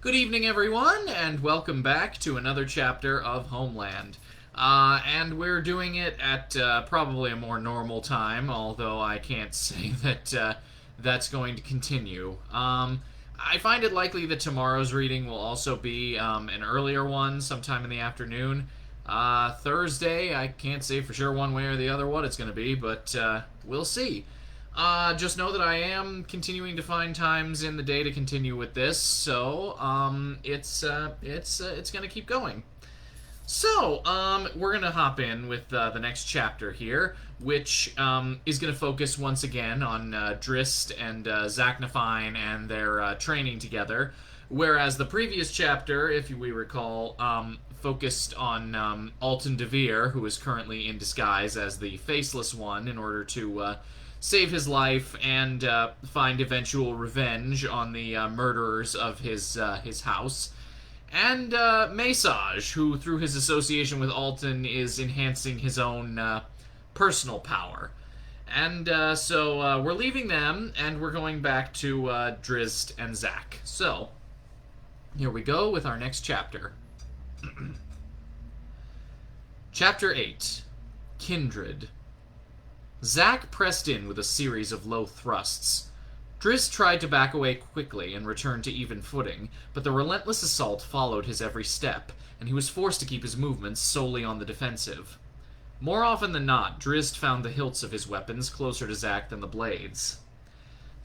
Good evening, everyone, and welcome back to another chapter of Homeland. And we're doing it at probably a more normal time, although I can't say that that's going to continue. I find it likely that tomorrow's reading will also be an earlier one, sometime in the afternoon. Thursday, I can't say for sure one way or the other what it's going to be, but we'll see. Just know that I am continuing to find times in the day to continue with this, so it's gonna keep going. So we're gonna hop in with the next chapter here, which is gonna focus once again on Drizzt and Zaknafein and their training together, whereas the previous chapter, if we recall, focused on Alton Devere, who is currently in disguise as the Faceless One in order to save his life and find eventual revenge on the murderers of his house. And Mesage, who through his association with Alton is enhancing his own personal power. And so we're leaving them, and we're going back to Drizzt and Zak. So, here we go with our next chapter. Chapter 8. Kindred. Zak pressed in with a series of low thrusts. Drizzt tried to back away quickly and return to even footing, but the relentless assault followed his every step, and he was forced to keep his movements solely on the defensive. More often than not, Drizzt found the hilts of his weapons closer to Zak than the blades.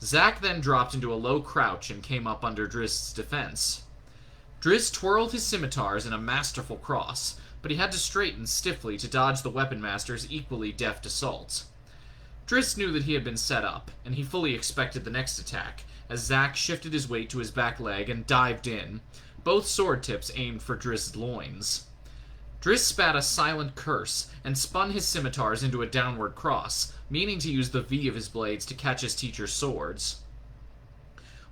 Zak then dropped into a low crouch and came up under Drizzt's defense. Drizzt twirled his scimitars in a masterful cross, but he had to straighten stiffly to dodge the weapon master's equally deft assault. Drizzt knew that he had been set up, and he fully expected the next attack, as Zak shifted his weight to his back leg and dived in, both sword tips aimed for Drizzt's loins. Drizzt spat a silent curse, and spun his scimitars into a downward cross, meaning to use the V of his blades to catch his teacher's swords.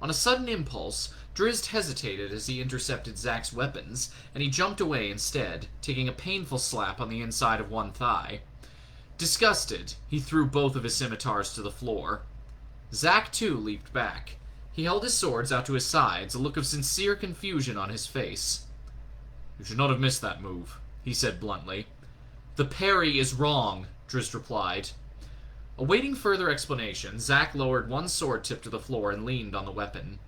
On a sudden impulse, Drizzt hesitated as he intercepted Zak's weapons, and he jumped away instead, taking a painful slap on the inside of one thigh. Disgusted, he threw both of his scimitars to the floor. Zak, too, leaped back. He held his swords out to his sides, a look of sincere confusion on his face. "You should not have missed that move," he said bluntly. "The parry is wrong," Drizzt replied. Awaiting further explanation, Zak lowered one sword tip to the floor and leaned on the weapon.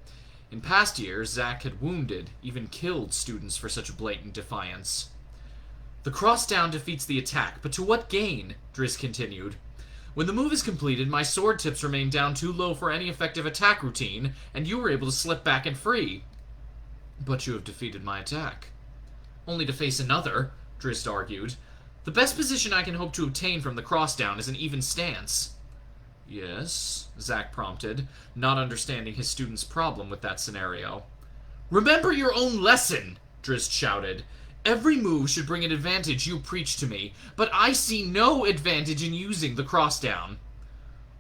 In past years, Zak had wounded, even killed students for such blatant defiance. "The cross-down defeats the attack, but to what gain?" Drizzt continued. "When the move is completed, my sword tips remain down too low for any effective attack routine, and you were able to slip back and free." "But you have defeated my attack." "Only to face another," Drizzt argued. "The best position I can hope to obtain from the cross-down is an even stance." "Yes," Zak prompted, not understanding his student's problem with that scenario. "Remember your own lesson!" Drizzt shouted. "Every move should bring an advantage you preach to me, but I see no advantage in using the cross-down."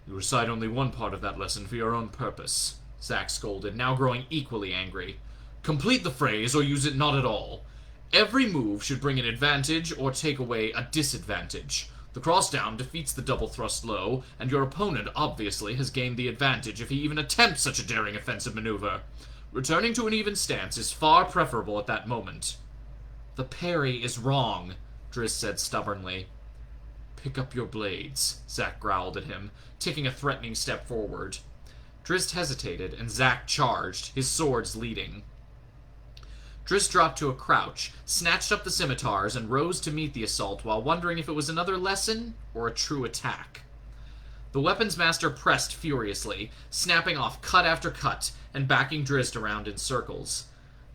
"You recite only one part of that lesson for your own purpose," Zak scolded, now growing equally angry. "Complete the phrase, or use it not at all. Every move should bring an advantage or take away a disadvantage. The cross-down defeats the double thrust low, and your opponent obviously has gained the advantage if he even attempts such a daring offensive maneuver. Returning to an even stance is far preferable at that moment." "The parry is wrong," Drizzt said stubbornly. "Pick up your blades," Zak growled at him, taking a threatening step forward. Drizzt hesitated, and Zak charged, his swords leading. Drizzt dropped to a crouch, snatched up the scimitars, and rose to meet the assault while wondering if it was another lesson or a true attack. The weapons master pressed furiously, snapping off cut after cut, and backing Drizzt around in circles.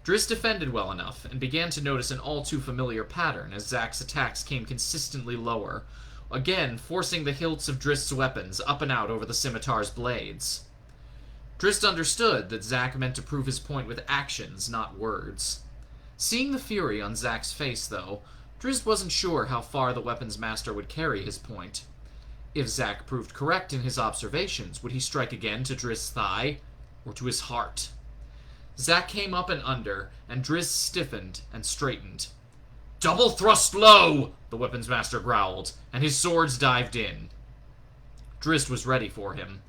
Drizzt defended well enough, and began to notice an all-too-familiar pattern as Zak's attacks came consistently lower, again forcing the hilts of Drizzt's weapons up and out over the scimitar's blades. Drizzt understood that Zak meant to prove his point with actions, not words. Seeing the fury on Zak's face, though, Drizzt wasn't sure how far the weapons master would carry his point. If Zak proved correct in his observations, would he strike again to Drizzt's thigh, or to his heart? Zak came up and under, and Drizzt stiffened and straightened. "Double thrust low!" the weapons master growled, and his swords dived in. Drizzt was ready for him.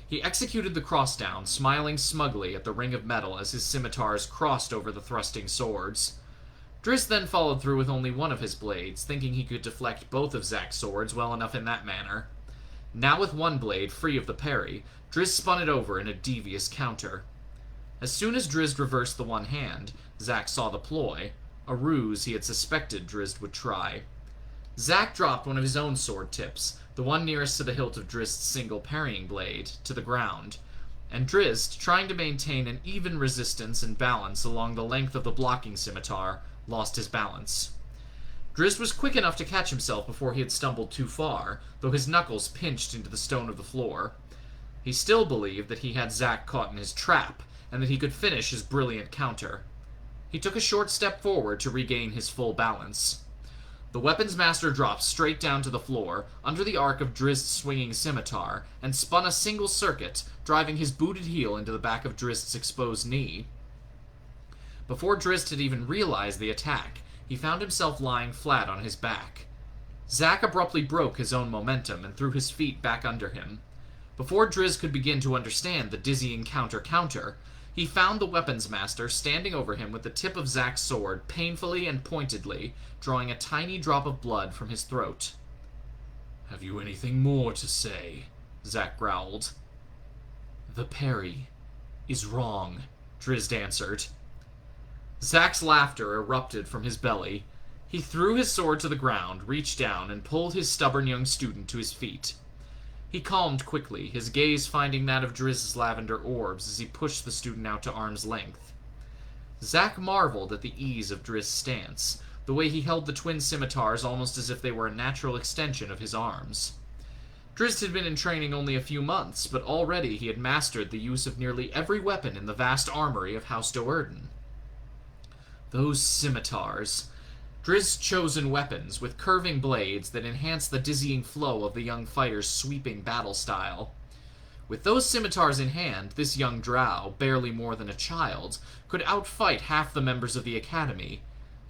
He executed the crossdown, smiling smugly at the ring of metal as his scimitars crossed over the thrusting swords. Drizzt then followed through with only one of his blades, thinking he could deflect both of Zak's swords well enough in that manner. Now with one blade free of the parry, Drizzt spun it over in a devious counter. As soon as Drizzt reversed the one hand, Zak saw the ploy, a ruse he had suspected Drizzt would try. Zak dropped one of his own sword tips, the one nearest to the hilt of Drizzt's single parrying blade, to the ground, and Drizzt, trying to maintain an even resistance and balance along the length of the blocking scimitar, lost his balance. Drizzt was quick enough to catch himself before he had stumbled too far, though his knuckles pinched into the stone of the floor. He still believed that he had Zak caught in his trap, and that he could finish his brilliant counter. He took a short step forward to regain his full balance. The weapons master dropped straight down to the floor, under the arc of Drizzt's swinging scimitar, and spun a single circuit, driving his booted heel into the back of Drizzt's exposed knee. Before Drizzt had even realized the attack, he found himself lying flat on his back. Zak abruptly broke his own momentum and threw his feet back under him. Before Drizzt could begin to understand the dizzying counter, he found the weapons master standing over him with the tip of Zak's sword painfully and pointedly, drawing a tiny drop of blood from his throat. "Have you anything more to say?" Zak growled. "The parry is wrong," Drizzt answered. Zak's laughter erupted from his belly. He threw his sword to the ground, reached down, and pulled his stubborn young student to his feet. He calmed quickly, his gaze finding that of Drizzt's lavender orbs as he pushed the student out to arm's length. Zak marveled at the ease of Drizzt's stance, the way he held the twin scimitars almost as if they were a natural extension of his arms. Drizzt had been in training only a few months, but already he had mastered the use of nearly every weapon in the vast armory of House Do'Urden. Those scimitars, Drizzt's chosen weapons, with curving blades that enhanced the dizzying flow of the young fighter's sweeping battle style. With those scimitars in hand, this young drow, barely more than a child, could outfight half the members of the Academy,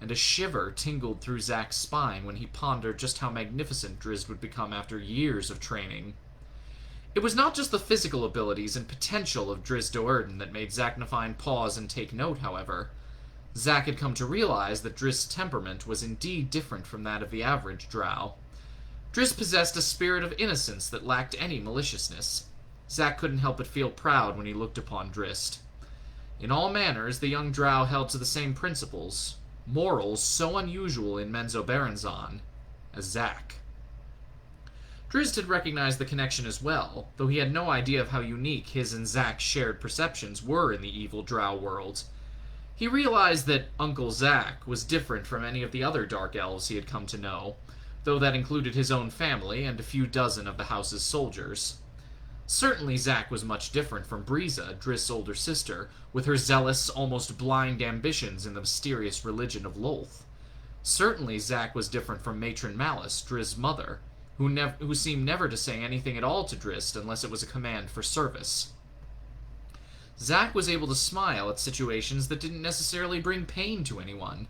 and a shiver tingled through Zak's spine when he pondered just how magnificent Drizzt would become after years of training. It was not just the physical abilities and potential of Drizzt Do'Urden that made Zaknafein pause and take note, however. Zak had come to realize that Drizzt's temperament was indeed different from that of the average drow. Drizzt possessed a spirit of innocence that lacked any maliciousness. Zak couldn't help but feel proud when he looked upon Drizzt. In all manners, the young drow held to the same principles, morals so unusual in Menzoberranzan, as Zak. Drizzt had recognized the connection as well, though he had no idea of how unique his and Zak's shared perceptions were in the evil drow world. He realized that Uncle Zak was different from any of the other dark elves he had come to know, though that included his own family and a few dozen of the house's soldiers. Certainly Zak was much different from Briza, Drizzt's older sister, with her zealous, almost blind ambitions in the mysterious religion of Lolth. Certainly Zak was different from Matron Malice, Drizzt's mother, who seemed never to say anything at all to Drizzt unless it was a command for service. Zak was able to smile at situations that didn't necessarily bring pain to anyone.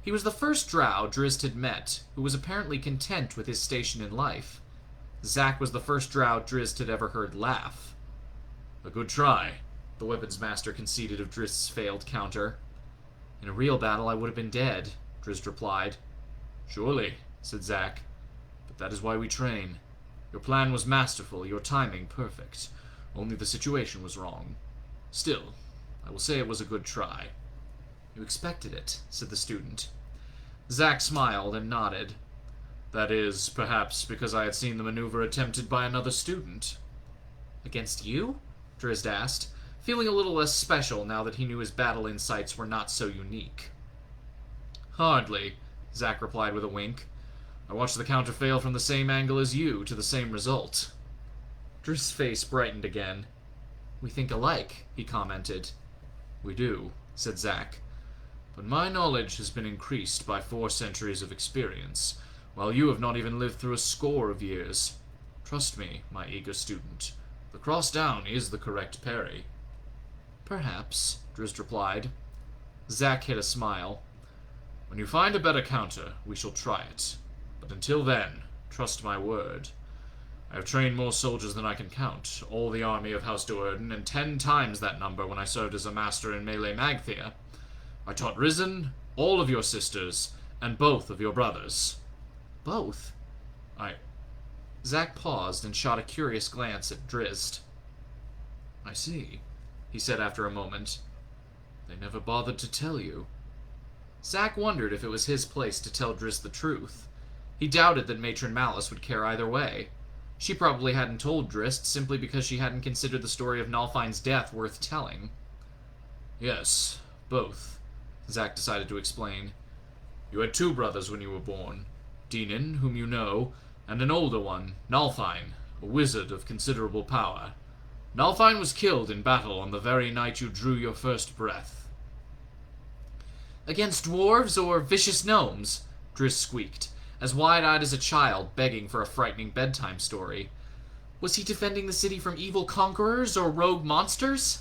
He was the first drow Drizzt had met who was apparently content with his station in life. Zak was the first drow Drizzt had ever heard laugh. "A good try," the weapons master conceded of Drizzt's failed counter. "In a real battle I would have been dead," Drizzt replied. "Surely," said Zak. "But that is why we train. Your plan was masterful, your timing perfect. Only the situation was wrong. Still, I will say it was a good try." "You expected it," said the student. Zak smiled and nodded. "That is, perhaps, because I had seen the maneuver attempted by another student." "Against you?" Drizzt asked, feeling a little less special now that he knew his battle insights were not so unique. "Hardly," Zak replied with a wink. "I watched the counter fail from the same angle as you, to the same result." Drizzt's face brightened again. "We think alike," he commented. "We do," said Zak. "But my knowledge has been increased by 4 centuries of experience, while you have not even lived through a score of years. Trust me, my eager student. The cross-down is the correct parry." "Perhaps," Drizzt replied. Zak hid a smile. "When you find a better counter, we shall try it. But until then, trust my word. I have trained more soldiers than I can count, all the army of House Do'Urden, and 10 times that number when I served as a master in Melee Magthia. I taught Risen, all of your sisters, and both of your brothers. Both? Zack paused and shot a curious glance at Drizzt. I see, he said after a moment. They never bothered to tell you. Zack wondered if it was his place to tell Drizzt the truth. He doubted that Matron Malice would care either way. She probably hadn't told Drizzt simply because she hadn't considered the story of Nalfein's death worth telling. Yes, both, Zack decided to explain. You had 2 brothers when you were born. Dinan, whom you know, and an older one, Nalfein, a wizard of considerable power. Nalfein was killed in battle on the very night you drew your first breath. Against dwarves or vicious gnomes? Drizzt squeaked, as wide-eyed as a child begging for a frightening bedtime story. Was he defending the city from evil conquerors or rogue monsters?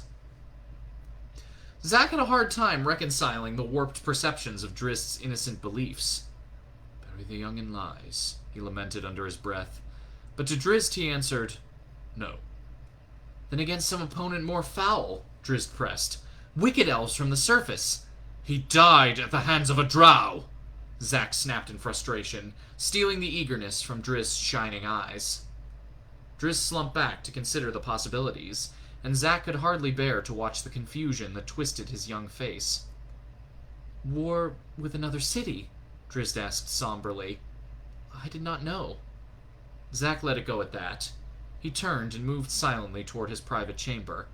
Zack had a hard time reconciling the warped perceptions of Drizzt's innocent beliefs. Bury the young in lies, he lamented under his breath. But to Drizzt he answered, no. Then against some opponent more foul, Drizzt pressed. Wicked elves from the surface. He died at the hands of a drow, Zack snapped in frustration, stealing the eagerness from Drizzt's shining eyes. Drizzt slumped back to consider the possibilities, and Zack could hardly bear to watch the confusion that twisted his young face. War with another city? Drizzt asked somberly. I did not know. Zack let it go at that. He turned and moved silently toward his private chamber.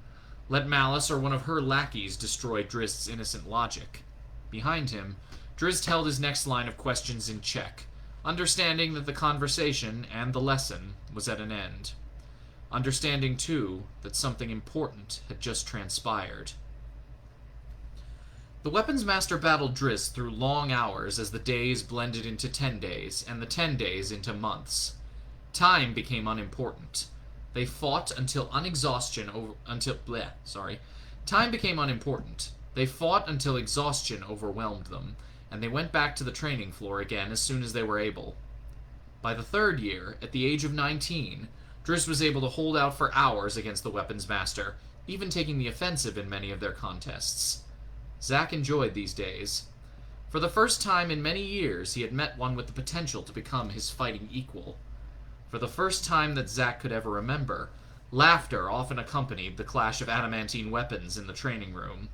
Let Malice or one of her lackeys destroy Drizzt's innocent logic. Behind him, Drizzt held his next line of questions in check, understanding that the conversation and the lesson was at an end. Understanding, too, that something important had just transpired. The Weapons Master battled Drizzt through long hours as the days blended into 10 days, and the 10 days into months. Time became unimportant. They fought until Time became unimportant. They fought until exhaustion overwhelmed them, and they went back to the training floor again as soon as they were able. By the 3rd year, at the age of 19, Drizzt was able to hold out for hours against the Weapons Master, even taking the offensive in many of their contests. Zack enjoyed these days. For the first time in many years, he had met one with the potential to become his fighting equal. For the first time that Zack could ever remember, laughter often accompanied the clash of adamantine weapons in the training room.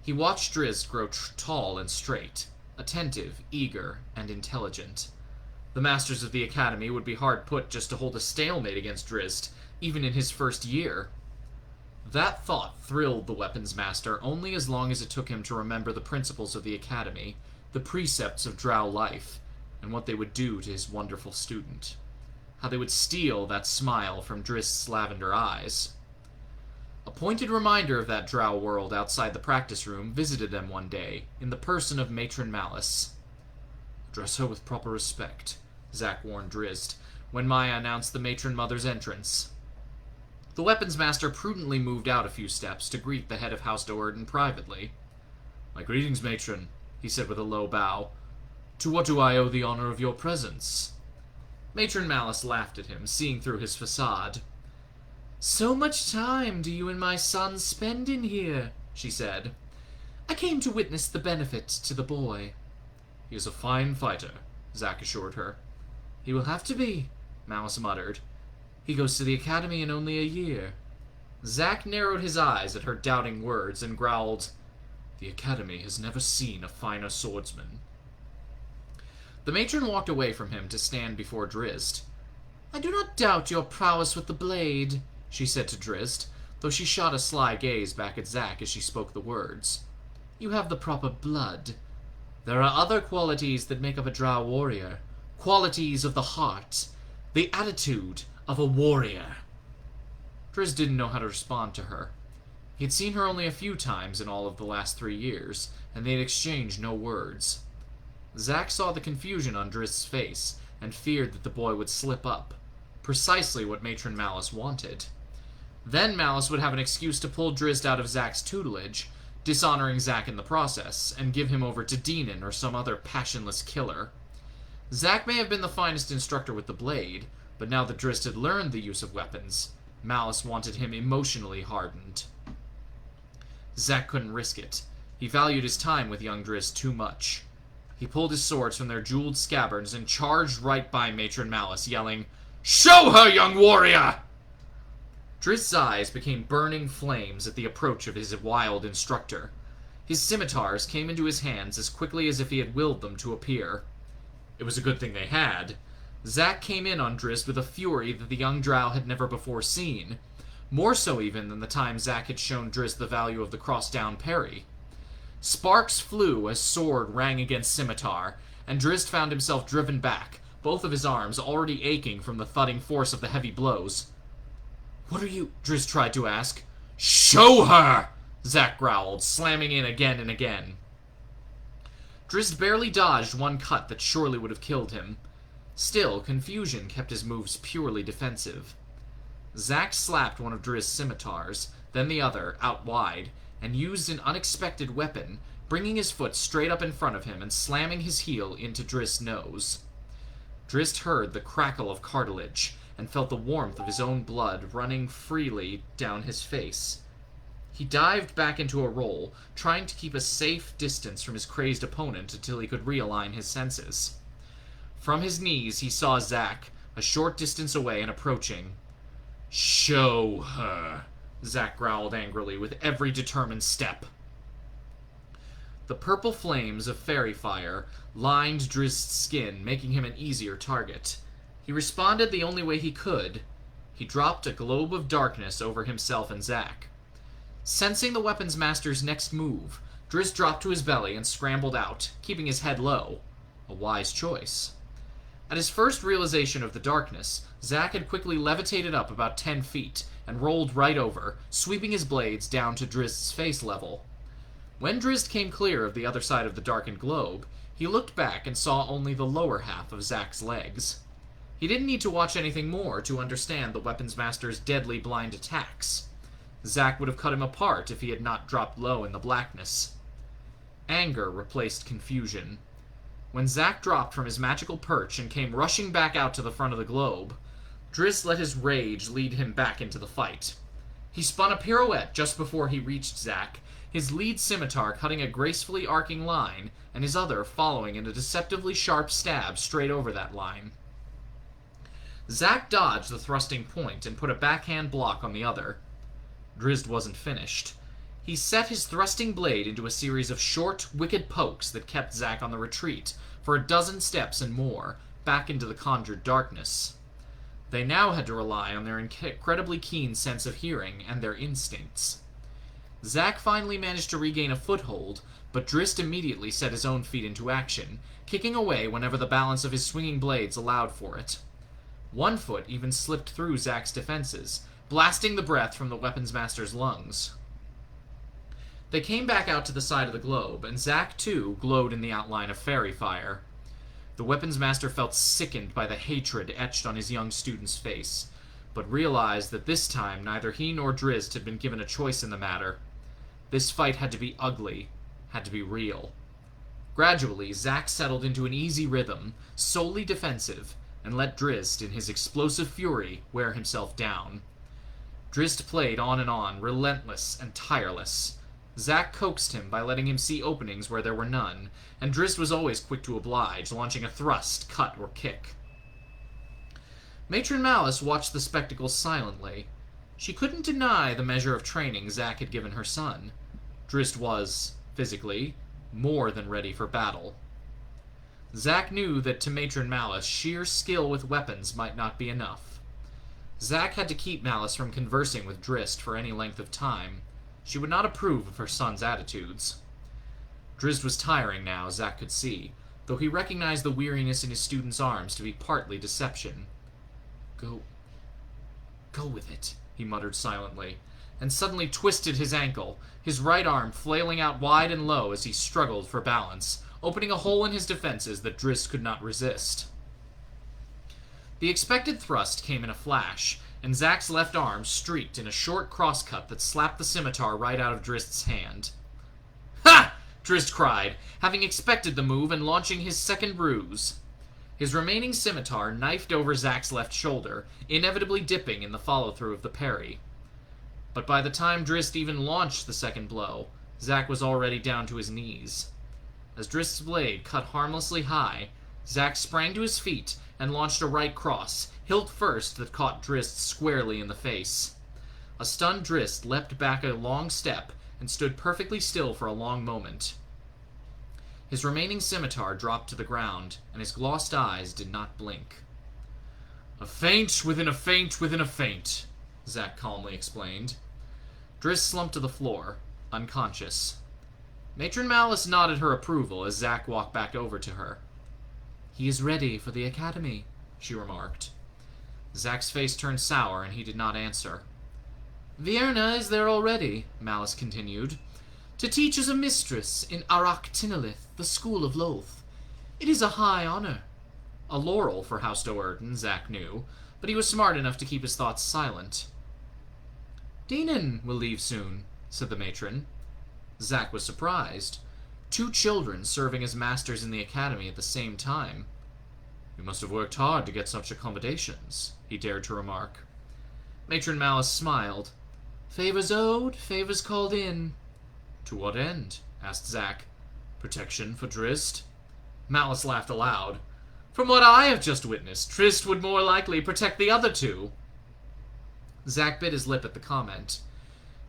He watched Drizzt grow tall and straight, attentive, eager, and intelligent. The Masters of the Academy would be hard put just to hold a stalemate against Drizzt, even in his first year. That thought thrilled the Weapons Master only as long as it took him to remember the principles of the Academy, the precepts of drow life, and what they would do to his wonderful student. How they would steal that smile from Drizzt's lavender eyes. A pointed reminder of that drow world outside the practice room visited them one day, in the person of Matron Malice. Address her with proper respect, Zack warned Drizzt, when Maya announced the Matron Mother's entrance. The Weapons Master prudently moved out a few steps to greet the head of House Do'Urden privately. My greetings, Matron, he said with a low bow. To what do I owe the honor of your presence? Matron Malice laughed at him, seeing through his facade. So much time do you and my son spend in here, she said. I came to witness the benefit to the boy. He is a fine fighter, Zack assured her. He will have to be, Malice muttered. He goes to the academy in only a year. Zack narrowed his eyes at her doubting words and growled, The academy has never seen a finer swordsman. The matron walked away from him to stand before Drizzt. I do not doubt your prowess with the blade, she said to Drizzt, though she shot a sly gaze back at Zack as she spoke the words. You have the proper blood. There are other qualities that make up a drow warrior. Qualities of the heart. The attitude of a warrior. Drizzt didn't know how to respond to her. He had seen her only a few times in all of the last 3 years, and they had exchanged no words. Zack saw the confusion on Drizzt's face, and feared that the boy would slip up. Precisely what Matron Malice wanted. Then Malice would have an excuse to pull Drizzt out of Zack's tutelage, dishonoring Zack in the process, and give him over to Dinan or some other passionless killer. Zack may have been the finest instructor with the blade, But now that Drizzt had learned the use of weapons, Malice wanted him emotionally hardened. Zak couldn't risk it. He valued his time with young Drizzt too much. He pulled his swords from their jeweled scabbards and charged right by Matron Malice, yelling, "Show her, young warrior!" Drizzt's eyes became burning flames at the approach of his wild instructor. His scimitars came into his hands as quickly as if he had willed them to appear. It was a good thing they had. Zak came in on Drizzt with a fury that the young drow had never before seen, more so even than the time Zak had shown Drizzt the value of the cross-down parry. Sparks flew as sword rang against scimitar, and Drizzt found himself driven back, both of his arms already aching from the thudding force of the heavy blows. "What are you?" Drizzt tried to ask. "Show her!" Zak growled, slamming in again and again. Drizzt barely dodged one cut that surely would have killed him. Still, confusion kept his moves purely defensive. Zak slapped one of Drizzt's scimitars, then the other, out wide, and used an unexpected weapon, bringing his foot straight up in front of him and slamming his heel into Drizzt's nose. Drizzt heard the crackle of cartilage and felt the warmth of his own blood running freely down his face. He dived back into a roll, trying to keep a safe distance from his crazed opponent until he could realign his senses. From his knees he saw Zak, a short distance away and approaching. "Show her," Zak growled angrily with every determined step. The purple flames of fairy fire lined Drizzt's skin, making him an easier target. He responded the only way he could. He dropped a globe of darkness over himself and Zak. Sensing the weapons master's next move, Drizzt dropped to his belly and scrambled out, keeping his head low. A wise choice. At his first realization of the darkness, Zak had quickly levitated up about 10 feet and rolled right over, sweeping his blades down to Drizzt's face level. When Drizzt came clear of the other side of the darkened globe, he looked back and saw only the lower half of Zak's legs. He didn't need to watch anything more to understand the weapons master's deadly blind attacks. Zak would have cut him apart if he had not dropped low in the blackness. Anger replaced confusion. When Zak dropped from his magical perch and came rushing back out to the front of the globe, Drizzt let his rage lead him back into the fight. He spun a pirouette just before he reached Zak, his lead scimitar cutting a gracefully arcing line, and his other following in a deceptively sharp stab straight over that line. Zak dodged the thrusting point and put a backhand block on the other. Drizzt wasn't finished. He set his thrusting blade into a series of short, wicked pokes that kept Zak on the retreat for a dozen steps and more, back into the conjured darkness. They now had to rely on their incredibly keen sense of hearing and their instincts. Zak finally managed to regain a foothold, but Drizzt immediately set his own feet into action, kicking away whenever the balance of his swinging blades allowed for it. One foot even slipped through Zak's defenses, blasting the breath from the weapons master's lungs. They came back out to the side of the globe, and Zak, too, glowed in the outline of fairy fire. The weapons master felt sickened by the hatred etched on his young student's face, but realized that this time neither he nor Drizzt had been given a choice in the matter. This fight had to be ugly, had to be real. Gradually, Zak settled into an easy rhythm, solely defensive, and let Drizzt, in his explosive fury, wear himself down. Drizzt played on, relentless and tireless. Zak coaxed him by letting him see openings where there were none, and Drizzt was always quick to oblige, launching a thrust, cut, or kick. Matron Malice watched the spectacle silently. She couldn't deny the measure of training Zak had given her son. Drizzt was, physically, more than ready for battle. Zak knew that to Matron Malice, sheer skill with weapons might not be enough. Zak had to keep Malice from conversing with Drizzt for any length of time. She would not approve of her son's attitudes. Drizzt was tiring now, Zak could see, though he recognized the weariness in his student's arms to be partly deception. Go with it, he muttered silently, and suddenly twisted his ankle, his right arm flailing out wide and low as he struggled for balance, opening a hole in his defenses that Drizzt could not resist. The expected thrust came in a flash, and Zak's left arm streaked in a short crosscut that slapped the scimitar right out of Drizzt's hand. "Ha!" Drizzt cried, having expected the move and launching his second ruse. His remaining scimitar knifed over Zak's left shoulder, inevitably dipping in the follow-through of the parry. But by the time Drizzt even launched the second blow, Zak was already down to his knees. As Drizzt's blade cut harmlessly high, Zak sprang to his feet and launched a right cross, hilt first, that caught Drizzt squarely in the face. A stunned Drizzt leapt back a long step and stood perfectly still for a long moment. His remaining scimitar dropped to the ground, and his glossed eyes did not blink. "A feint within a feint within a feint," Zak calmly explained. Drizzt slumped to the floor, unconscious. Matron Malice nodded her approval as Zak walked back over to her. "He is ready for the academy," she remarked. Zak's face turned sour, and he did not answer. "Vienna is there already," Malice continued, "to teach as a mistress in Arachtinolith, the school of Loth. It is a high honor." A laurel for House Do'Urden, Zak knew, but he was smart enough to keep his thoughts silent. "Dinan will leave soon," said the matron. Zak was surprised. 2 children serving as masters in the academy at the same time. "You must have worked hard to get such accommodations," he dared to remark. Matron Malice smiled. "Favors owed, favors called in." "To what end?" asked Zak. "Protection for Drizzt?" Malice laughed aloud. "From what I have just witnessed, Drizzt would more likely protect the other 2. Zak bit his lip at the comment.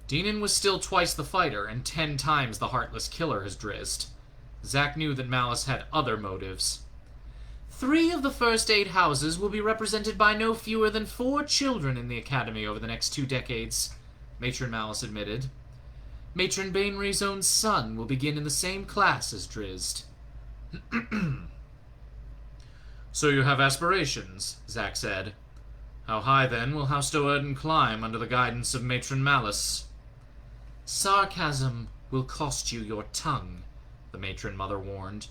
Dinan was still twice the fighter and 10 times the heartless killer as Drizzt. Zak knew that Malice had other motives. 3 of the first 8 houses will be represented by no fewer than 4 children in the academy over the next 2 decades, Matron Malice admitted. Matron Bainry's own son will begin in the same class as Drizzt. "So you have aspirations," Zak said. "How high, then, will House Do'Urden climb under the guidance of Matron Malice?" "Sarcasm will cost you your tongue," the matron mother warned.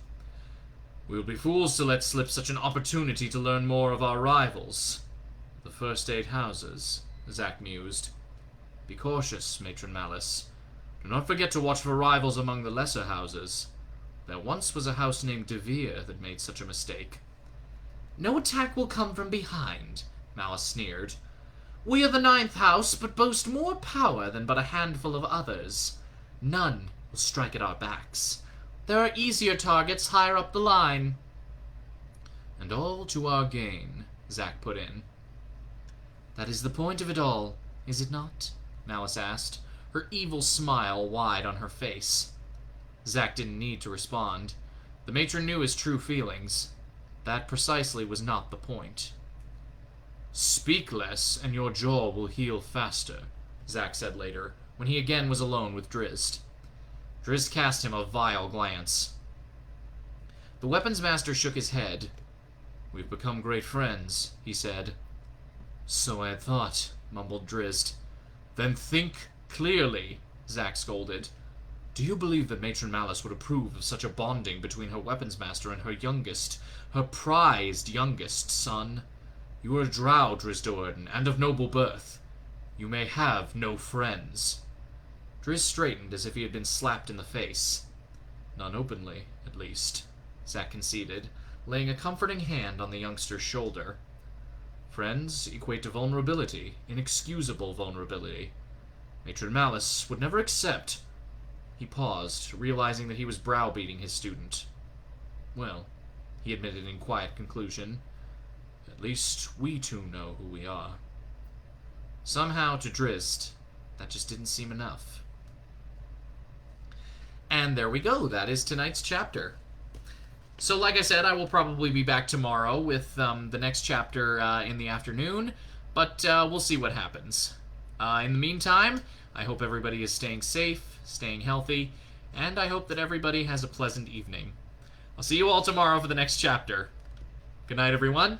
"We would be fools to let slip such an opportunity to learn more of our rivals. The first 8 houses," Zak mused. "Be cautious, Matron Malice. Do not forget to watch for rivals among the lesser houses. There once was a house named De Vere that made such a mistake." "No attack will come from behind," Malice sneered. "We are the 9th house, but boast more power than but a handful of others. None will strike at our backs. There are easier targets higher up the line." "And all to our gain," Zak put in. "That is the point of it all, is it not?" Malice asked, her evil smile wide on her face. Zak didn't need to respond. The matron knew his true feelings. That precisely was not the point. "Speak less, and your jaw will heal faster," Zak said later, when he again was alone with Drizzt. Drizzt cast him a vile glance. The weapons master shook his head. "We've become great friends," he said. "So I had thought," mumbled Drizzt. "Then think clearly," Zak scolded. "Do you believe that Matron Malice would approve of such a bonding between her weapons master and her youngest, her prized youngest son? You are a drow, Drizzt Do'Urden, and of noble birth. You may have no friends." Drizzt straightened as if he had been slapped in the face. "None openly, at least," Zak conceded, laying a comforting hand on the youngster's shoulder. "Friends equate to vulnerability, inexcusable vulnerability. Matron Malice would never accept—" He paused, realizing that he was browbeating his student. "Well," he admitted in quiet conclusion, "at least we 2 know who we are." Somehow, to Drizzt, that just didn't seem enough. And there we go. That is tonight's chapter. So, like I said, I will probably be back tomorrow with the next chapter in the afternoon, but we'll see what happens. In the meantime, I hope everybody is staying safe, staying healthy, and I hope that everybody has a pleasant evening. I'll see you all tomorrow for the next chapter. Good night, everyone.